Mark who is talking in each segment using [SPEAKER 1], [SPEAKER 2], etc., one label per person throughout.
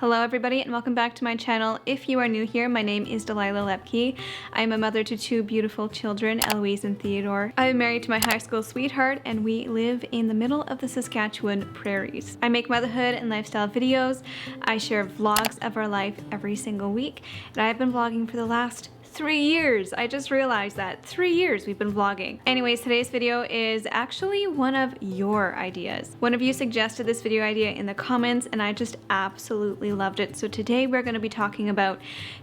[SPEAKER 1] Hello everybody and welcome back to my channel. If you are new here, my name is Delilah Lepke. I am a mother to two beautiful children, Eloise and Theodore. I am married to my high school sweetheart and we live in the middle of the Saskatchewan prairies. I make motherhood and lifestyle videos. I share vlogs of our life every single week, and I've been vlogging for the last 3 years. I just realized that 3 years we've been vlogging. Anyways, today's video is actually one of your ideas. One of you suggested this video idea in the comments and I just absolutely loved it. So today we're going to be talking about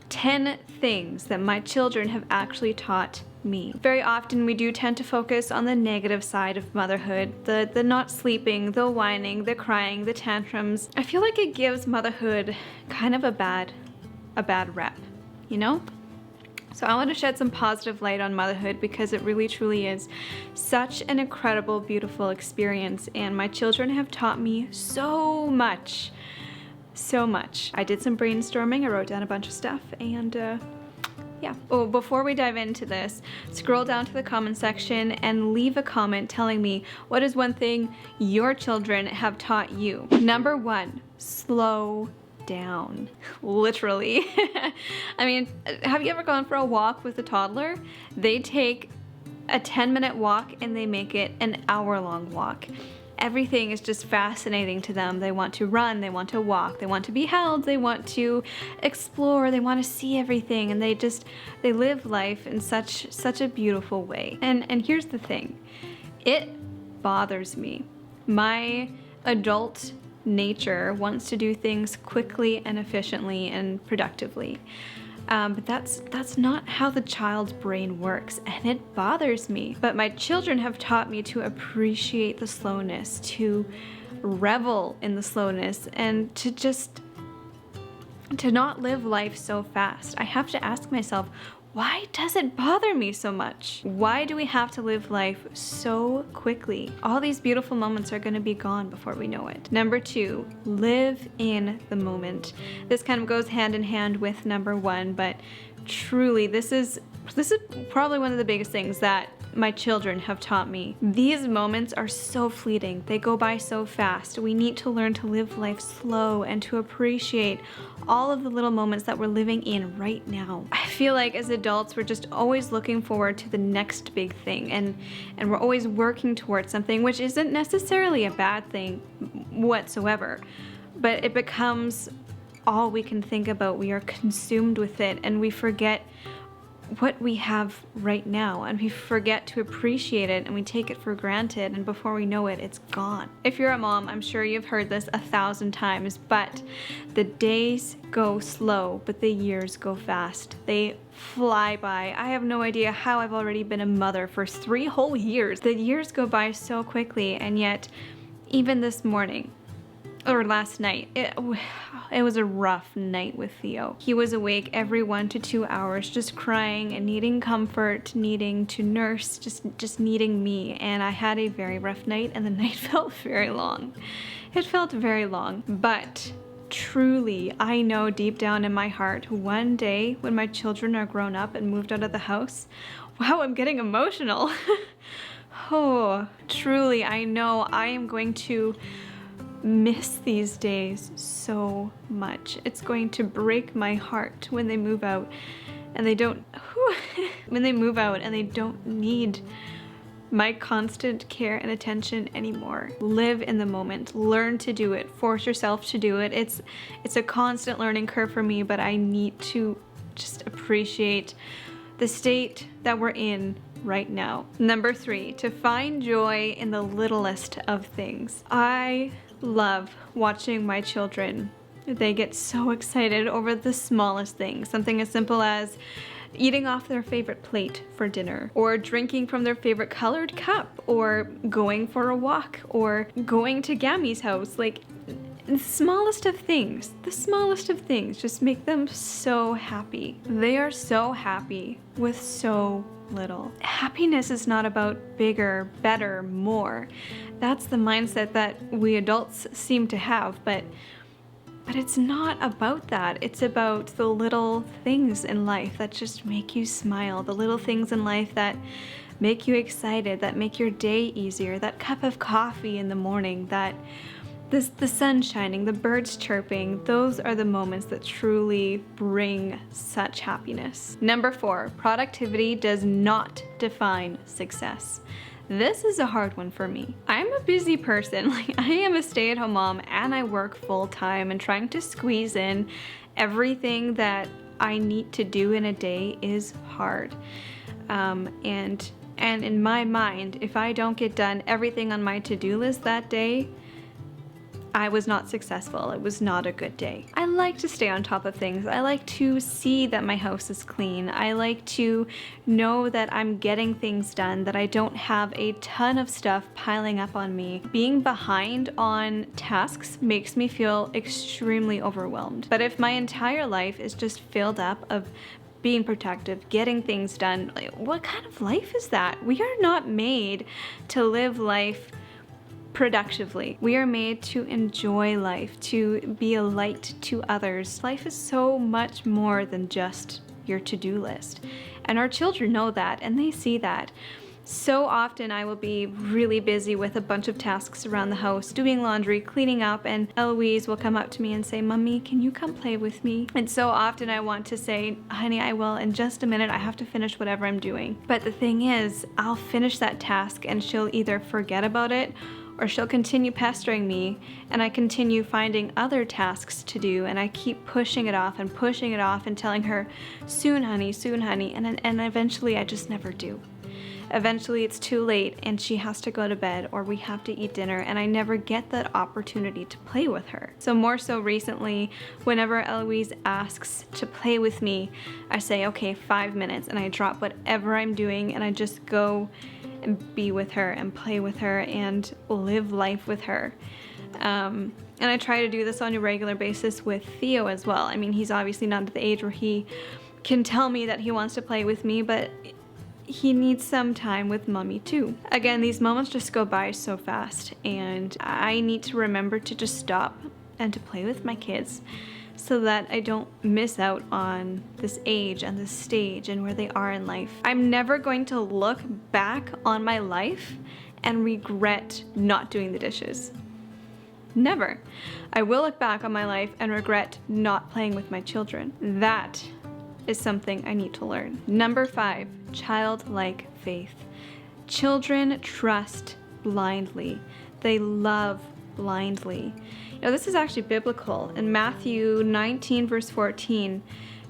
[SPEAKER 1] 10 things that my children have actually taught me. Very often we do tend to focus on the negative side of motherhood, the not sleeping, the whining, the crying, the tantrums. I feel like it gives motherhood kind of a bad rep, you know? So I want to shed some positive light on motherhood because it really truly is such an incredible, beautiful experience, and my children have taught me so much. So much. I did some brainstorming, I wrote down a bunch of stuff, and yeah. Oh, before we dive into this, scroll down to the comment section and leave a comment telling me what is one thing your children have taught you. Number 1, slow down. Literally. I mean, have you ever gone for a walk with a toddler? They take a 10-minute walk and they make it an hour-long walk. Everything is just fascinating to them. They want to run, they want to walk, they want to be held, they want to explore, they want to see everything, and they live life in such a beautiful way. And here's the thing. It bothers me. My adult nature wants to do things quickly and efficiently and productively. But that's not how the child's brain works, and it bothers me. But my children have taught me to appreciate the slowness, to revel in the slowness, and to not live life so fast. I have to ask myself, why does it bother me so much? Why do we have to live life so quickly? All these beautiful moments are gonna be gone before we know it. Number 2, live in the moment. This kind of goes hand in hand with number 1, but truly this is probably one of the biggest things that my children have taught me. These moments are so fleeting. They go by so fast. We need to learn to live life slow and to appreciate all of the little moments that we're living in right now. I feel like as adults, we're just always looking forward to the next big thing, and we're always working towards something, which isn't necessarily a bad thing whatsoever, but it becomes all we can think about. We are consumed with it and we forget what we have right now, and we forget to appreciate it, and we take it for granted, and before we know it, it's gone. If you're a mom, I'm sure you've heard this 1,000 times, but the days go slow, but the years go fast. They fly by. I have no idea how I've already been a mother for 3 whole years. The years go by so quickly, and yet even this morning, or last night, it was a rough night with Theo. He was awake every 1 to 2 hours, just crying and needing comfort, needing to nurse, just needing me. And I had a very rough night, and the night felt very long. It felt very long, but truly, I know deep down in my heart, one day when my children are grown up and moved out of the house, wow, I'm getting emotional. Oh, truly, I know I am going to miss these days so much. It's going to break my heart when they move out and they don't need my constant care and attention anymore. Live in the moment. Learn to do it. Force yourself to do it. It's a constant learning curve for me, but I need to just appreciate the state that we're in right now. Number 3, to find joy in the littlest of things. I love watching my children. They get so excited over the smallest things. Something as simple as eating off their favorite plate for dinner, or drinking from their favorite colored cup, or going for a walk, or going to Gammy's house. Like, the smallest of things just make them so happy. They are so happy with so little. Happiness is not about bigger, better, more. That's the mindset that we adults seem to have, but it's not about that. It's about the little things in life that just make you smile, the little things in life that make you excited, that make your day easier, that cup of coffee in the morning, that The sun shining, the birds chirping, those are the moments that truly bring such happiness. Number 4, productivity does not define success. This is a hard one for me. I'm a busy person. Like, I am a stay-at-home mom and I work full-time, and trying to squeeze in everything that I need to do in a day is hard. And in my mind, if I don't get done everything on my to-do list that day, I was not successful. It was not a good day. I like to stay on top of things. I like to see that my house is clean. I like to know that I'm getting things done, that I don't have a ton of stuff piling up on me. Being behind on tasks makes me feel extremely overwhelmed. But if my entire life is just filled up of being productive, getting things done, like, what kind of life is that? We are not made to live life productively. We are made to enjoy life, to be a light to others. Life is so much more than just your to-do list. And our children know that, and they see that. So often I will be really busy with a bunch of tasks around the house, doing laundry, cleaning up, and Eloise will come up to me and say, "Mommy, can you come play with me?" And so often I want to say, "Honey, I will in just a minute. I have to finish whatever I'm doing." But the thing is, I'll finish that task and she'll either forget about it or she'll continue pestering me, and I continue finding other tasks to do, and I keep pushing it off and telling her, soon honey, and eventually I just never do. Eventually it's too late and she has to go to bed, or we have to eat dinner, and I never get that opportunity to play with her. So more so recently, whenever Eloise asks to play with me, I say, okay, 5 minutes, and I drop whatever I'm doing and I just go and be with her and play with her and live life with her. And I try to do this on a regular basis with Theo as well. I mean, he's obviously not at the age where he can tell me that he wants to play with me, but he needs some time with mommy too. Again, these moments just go by so fast, and I need to remember to just stop and to play with my kids so that I don't miss out on this age and this stage and where they are in life. I'm never going to look back on my life and regret not doing the dishes. Never. I will look back on my life and regret not playing with my children. That is something I need to learn. Number 5, childlike faith. Children trust blindly. They love blindly. Now, this is actually biblical. In Matthew 19 verse 14,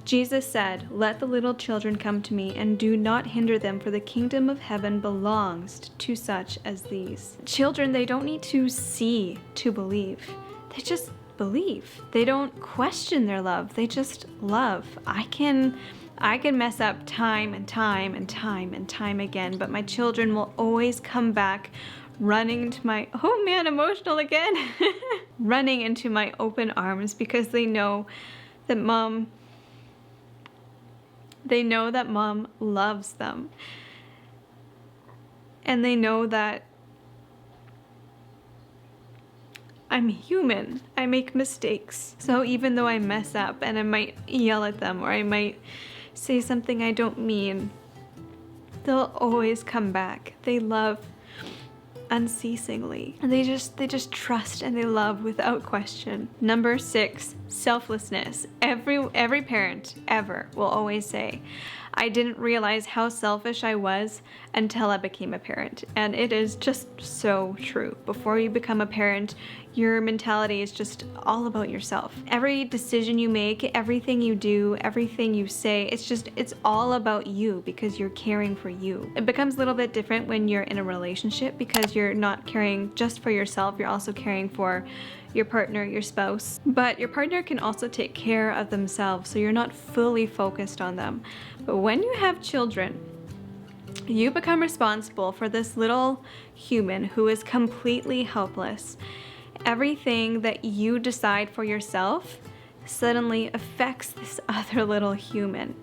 [SPEAKER 1] Jesus said, "Let the little children come to me, and do not hinder them, for the kingdom of heaven belongs to such as these." Children, they don't need to see to believe. They just believe. They don't question their love. They just love. I can mess up time and time again, but my children will always come back running into my, oh man, emotional again, running into my open arms, because they know that mom loves them. And they know that I'm human. I make mistakes. So even though I mess up and I might yell at them, or I might say something I don't mean, they'll always come back. They love unceasingly, and they just trust and they love without question. Number 6, selflessness. Every parent ever will always say, "I didn't realize how selfish I was until I became a parent." And it is just so true. Before you become a parent, your mentality is just all about yourself. Every decision you make, everything you do, everything you say, it's all about you, because you're caring for you. It becomes a little bit different when you're in a relationship, because you're not caring just for yourself, you're also caring for your partner, your spouse. But your partner can also take care of themselves, so you're not fully focused on them. But when you have children, you become responsible for this little human who is completely helpless. Everything that you decide for yourself suddenly affects this other little human.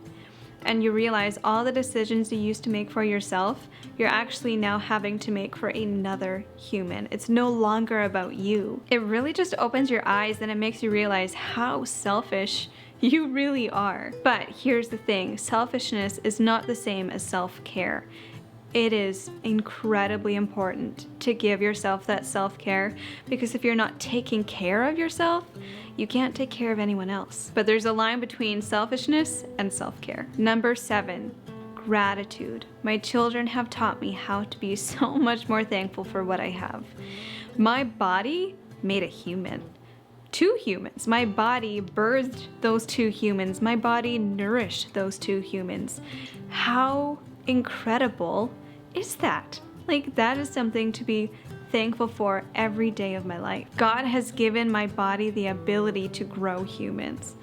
[SPEAKER 1] And you realize all the decisions you used to make for yourself, you're actually now having to make for another human. It's no longer about you. It really just opens your eyes, and it makes you realize how selfish you really are. But here's the thing, selfishness is not the same as self-care. it is incredibly important to give yourself that self-care, because if you're not taking care of yourself, you can't take care of anyone else. But there's a line between selfishness and self-care. Number 7, gratitude. My children have taught me how to be so much more thankful for what I have. My body made a human. 2 humans. My body birthed those 2 humans. My body nourished those 2 humans. How incredible is that? Like, that is something to be thankful for every day of my life. God has given my body the ability to grow humans.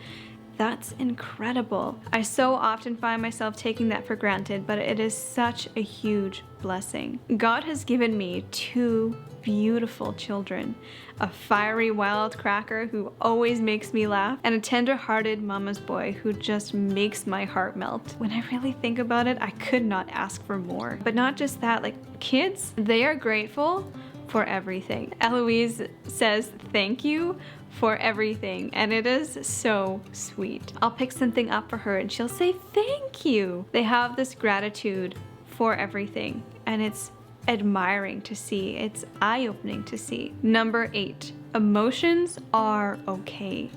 [SPEAKER 1] That's incredible. I so often find myself taking that for granted, but it is such a huge blessing. God has given me 2 beautiful children, a fiery wildcracker who always makes me laugh, and a tender-hearted mama's boy who just makes my heart melt. When I really think about it, I could not ask for more. But not just that, like, kids, they are grateful for everything. Eloise says thank you for everything, and it is so sweet. I'll pick something up for her and she'll say thank you. They have this gratitude for everything, and it's admiring to see. It's eye-opening to see. Number 8, emotions are okay.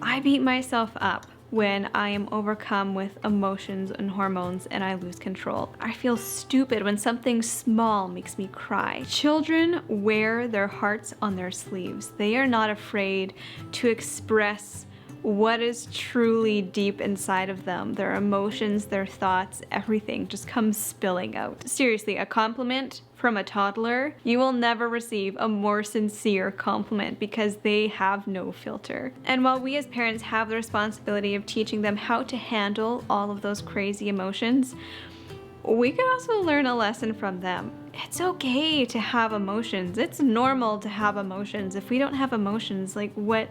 [SPEAKER 1] I beat myself up when I am overcome with emotions and hormones and I lose control. I feel stupid when something small makes me cry. Children wear their hearts on their sleeves. They are not afraid to express what is truly deep inside of them. Their emotions, their thoughts, everything just comes spilling out. Seriously, a compliment from a toddler, you will never receive a more sincere compliment because they have no filter. And while we as parents have the responsibility of teaching them how to handle all of those crazy emotions, we could also learn a lesson from them. It's okay to have emotions. It's normal to have emotions. If we don't have emotions, like what?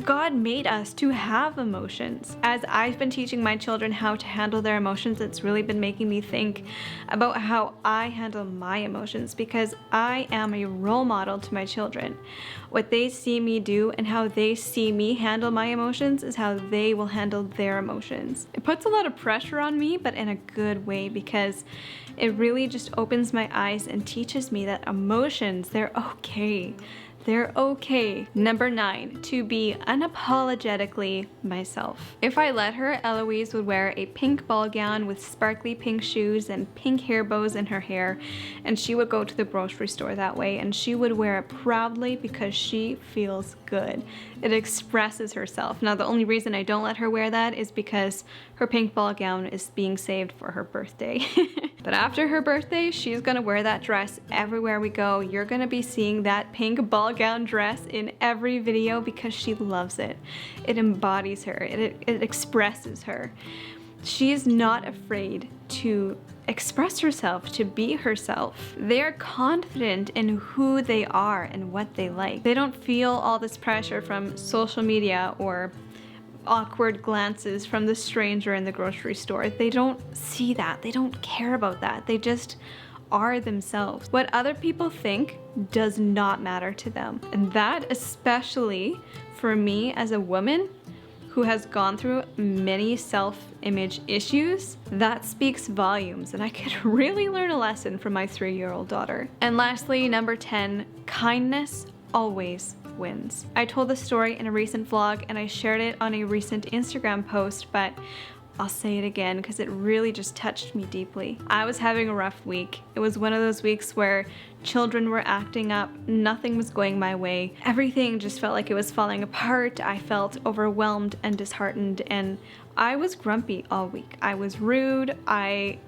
[SPEAKER 1] God made us to have emotions. As I've been teaching my children how to handle their emotions, it's really been making me think about how I handle my emotions, because I am a role model to my children. What they see me do and how they see me handle my emotions is how they will handle their emotions. It puts a lot of pressure on me, but in a good way, because it really just opens my eyes and teaches me that emotions, they're okay. They're okay. Number 9, to be unapologetically myself. If I let her, Eloise would wear a pink ball gown with sparkly pink shoes and pink hair bows in her hair, and she would go to the grocery store that way, and she would wear it proudly because she feels good. It expresses herself. Now, the only reason I don't let her wear that is because her pink ball gown is being saved for her birthday. But after her birthday, she's gonna wear that dress everywhere we go. You're gonna be seeing that pink ball gown dress in every video because she loves it. It embodies her. It expresses her. She is not afraid to express herself, to be herself. They're confident in who they are and what they like. They don't feel all this pressure from social media or awkward glances from the stranger in the grocery store. They don't see that. They don't care about that. They just are themselves. What other people think does not matter to them. And that, especially for me as a woman who has gone through many self-image issues, that speaks volumes, and I could really learn a lesson from my 3-year-old daughter. And lastly, number 10, kindness always wins. I told this story in a recent vlog and I shared it on a recent Instagram post, but I'll say it again because it really just touched me deeply. I was having a rough week. It was one of those weeks where children were acting up, nothing was going my way. Everything just felt like it was falling apart. I felt overwhelmed and disheartened, and I was grumpy all week. I was rude. I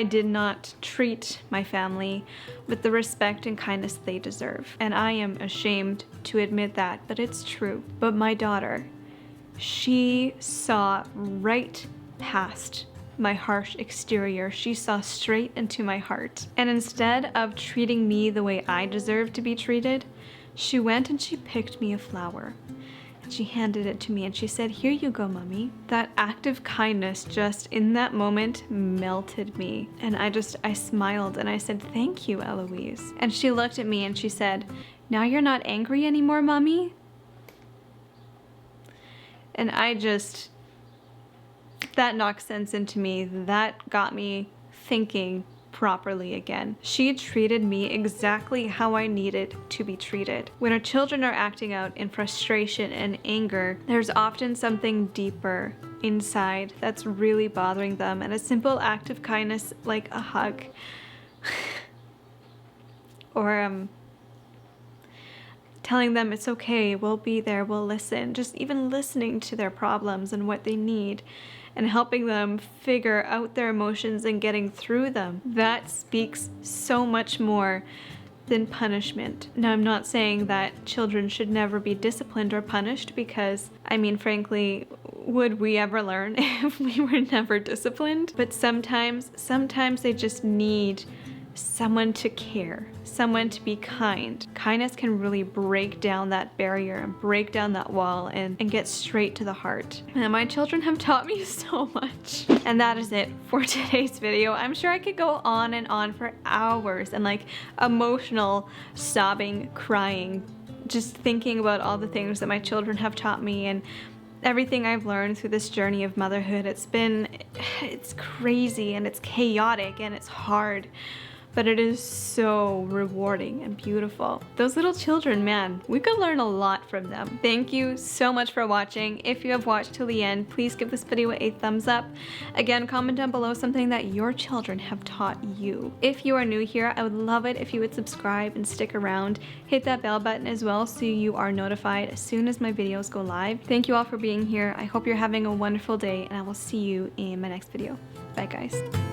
[SPEAKER 1] did not treat my family with the respect and kindness they deserve. And I am ashamed to admit that, but it's true. But my daughter, she saw right past my harsh exterior. She saw straight into my heart. And instead of treating me the way I deserve to be treated, she went and she picked me a flower. And she handed it to me and she said, "Here you go, Mommy." That act of kindness just in that moment melted me. And I smiled and I said, "Thank you, Eloise." And she looked at me and she said, "Now you're not angry anymore, Mommy?" And that knocked sense into me. That got me thinking properly again. She treated me exactly how I needed to be treated. When our children are acting out in frustration and anger, there's often something deeper inside that's really bothering them, and a simple act of kindness like a hug or telling them it's okay, we'll be there, we'll listen, just even listening to their problems and what they need and helping them figure out their emotions and getting through them. That speaks so much more than punishment. Now, I'm not saying that children should never be disciplined or punished, because, I mean, frankly, would we ever learn if we were never disciplined? But sometimes they just need someone to care, someone to be kind. Kindness can really break down that barrier and break down that wall and get straight to the heart. And my children have taught me so much. And that is it for today's video. I'm sure I could go on and on for hours and like emotional sobbing, crying, just thinking about all the things that my children have taught me and everything I've learned through this journey of motherhood. It's crazy and it's chaotic and it's hard, but it is so rewarding and beautiful. Those little children, man, we could learn a lot from them. Thank you so much for watching. If you have watched till the end, please give this video a thumbs up. Again, comment down below something that your children have taught you. If you are new here, I would love it if you would subscribe and stick around. Hit that bell button as well so you are notified as soon as my videos go live. Thank you all for being here. I hope you're having a wonderful day, and I will see you in my next video. Bye, guys.